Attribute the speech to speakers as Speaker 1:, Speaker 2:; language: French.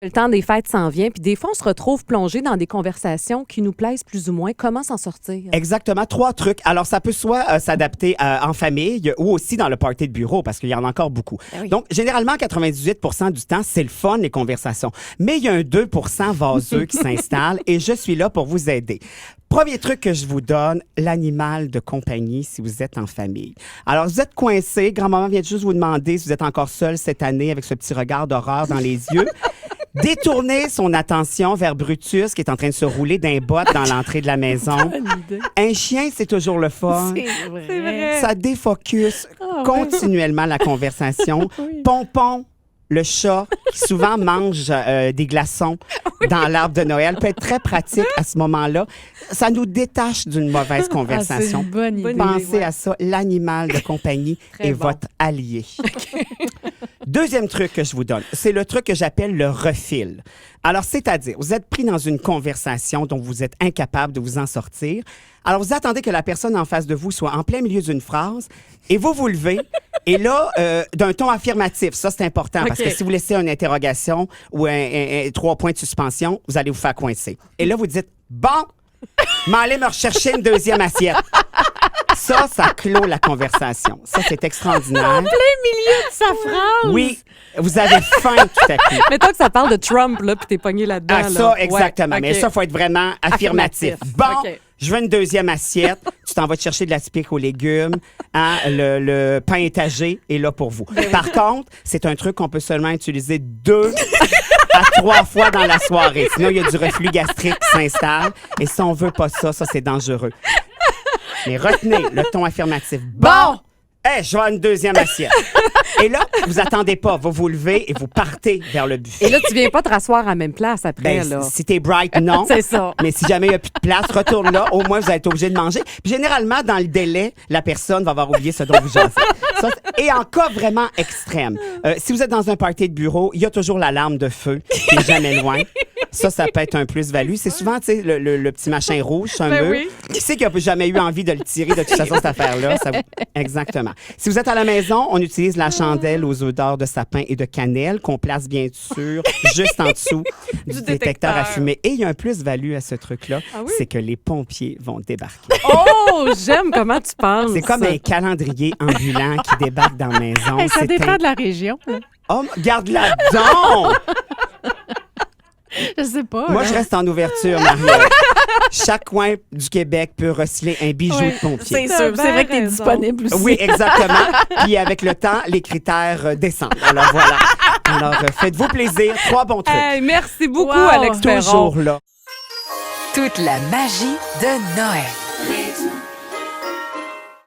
Speaker 1: Le temps des fêtes s'en vient, puis des fois, on se retrouve plongé dans des conversations qui nous plaisent plus ou moins. Comment s'en sortir?
Speaker 2: Exactement, 3 trucs. Alors, ça peut soit s'adapter en famille ou aussi dans le party de bureau, parce qu'il y en a encore beaucoup.
Speaker 1: Oui.
Speaker 2: Donc, généralement, 98% du temps, c'est le fun, les conversations. Mais il y a un 2% vaseux qui s'installe et je suis là pour vous aider. Premier truc que je vous donne, l'animal de compagnie si vous êtes en famille. Alors, vous êtes coincé, grand-maman vient juste vous demander si vous êtes encore seul cette année avec ce petit regard d'horreur dans les yeux. Détourner son attention vers Brutus qui est en train de se rouler d'un bot dans l'entrée de la maison. Un chien, c'est toujours le fun.
Speaker 1: C'est vrai.
Speaker 2: Ça défocus
Speaker 1: Ah,
Speaker 2: continuellement la conversation. Pompon, le chat, qui souvent mange des glaçons dans l'arbre de Noël, peut être très pratique à ce moment-là. Ça nous détache d'une mauvaise conversation.
Speaker 3: Ah, c'est une bonne idée.
Speaker 2: Pensez à ça, l'animal de compagnie
Speaker 1: Très
Speaker 2: est
Speaker 1: bon.
Speaker 2: votre allié. Deuxième truc que je vous donne, c'est le truc que j'appelle le refil. Alors, c'est-à-dire, vous êtes pris dans une conversation dont vous êtes incapable de vous en sortir. Alors, vous attendez que la personne en face de vous soit en plein milieu d'une phrase et vous vous levez. Et là, d'un ton affirmatif, ça c'est important parce que si vous laissez une interrogation ou un 3 points de suspension, vous allez vous faire coincer. Et là, vous dites, bon, m'allez me rechercher une deuxième assiette. Ça clôt la conversation. Ça, c'est extraordinaire.
Speaker 3: Milieu de sa phrase.
Speaker 2: Oui, vous avez faim tout à coup.
Speaker 1: Mettons que ça parle de Trump, là, puis t'es pogné là-dedans.
Speaker 2: Ah,
Speaker 1: là.
Speaker 2: ça, exactement.
Speaker 1: Ouais,
Speaker 2: Mais
Speaker 1: OK.
Speaker 2: ça, il faut être vraiment affirmatif. Bon,
Speaker 1: OK.
Speaker 2: je veux une deuxième assiette. Tu t'en vas te chercher de la pique aux légumes. Hein, le pain étagé est là pour vous. Par contre, c'est un truc qu'on peut seulement utiliser 2 à 3 fois dans la soirée. Sinon, il y a du reflux gastrique qui s'installe. Et si on veut pas ça, c'est dangereux. Mais retenez le ton affirmatif. Bon! Hey, je veux une deuxième assiette. Et là, vous attendez pas. Vous vous levez et vous partez vers le buffet.
Speaker 1: Et là, tu viens pas te rasseoir à la même place après,
Speaker 2: Ben,
Speaker 1: là.
Speaker 2: si t'es bright, non.
Speaker 1: C'est ça.
Speaker 2: Mais si jamais il n'y a plus de place, retourne là. Au moins, vous allez être obligé de manger. Puis généralement, dans le délai, la personne va avoir oublié ce dont vous jasez. Ça, et en cas vraiment extrême, si vous êtes dans un party de bureau, il y a toujours l'alarme de feu qui est jamais loin. Ça peut être un plus-value. C'est souvent, tu sais, le petit machin rouge sur un mur.
Speaker 1: oui.
Speaker 2: Qui sait qui n'a jamais eu envie de le tirer de toute façon, cette affaire-là? Exactement. Si vous êtes à la maison, on utilise la chandelle aux odeurs de sapin et de cannelle qu'on place bien sûr juste en dessous du détecteur à fumée. Et il y a un plus-value à ce truc-là, c'est que les pompiers vont débarquer.
Speaker 1: Oh, j'aime comment tu penses.
Speaker 2: C'est comme un calendrier ambulant qui débarque dans la maison.
Speaker 3: Hey, ça
Speaker 2: C'est
Speaker 3: dépend de la région. là.
Speaker 2: Oh, garde-la donc!
Speaker 3: Je sais pas.
Speaker 2: Moi,
Speaker 3: hein.
Speaker 2: je reste en ouverture, Mario. Chaque coin du Québec peut receler un bijou de pompier.
Speaker 1: C'est sûr. C'est vrai que t'es
Speaker 3: raison.
Speaker 1: disponible aussi.
Speaker 2: Oui, exactement. Puis avec le temps, les critères descendent. Alors voilà. Alors faites-vous plaisir. 3 bons trucs.
Speaker 1: Hey, merci beaucoup,
Speaker 3: Wow.
Speaker 1: Alex Perron.
Speaker 2: Toujours là.
Speaker 4: Toute la magie de Noël.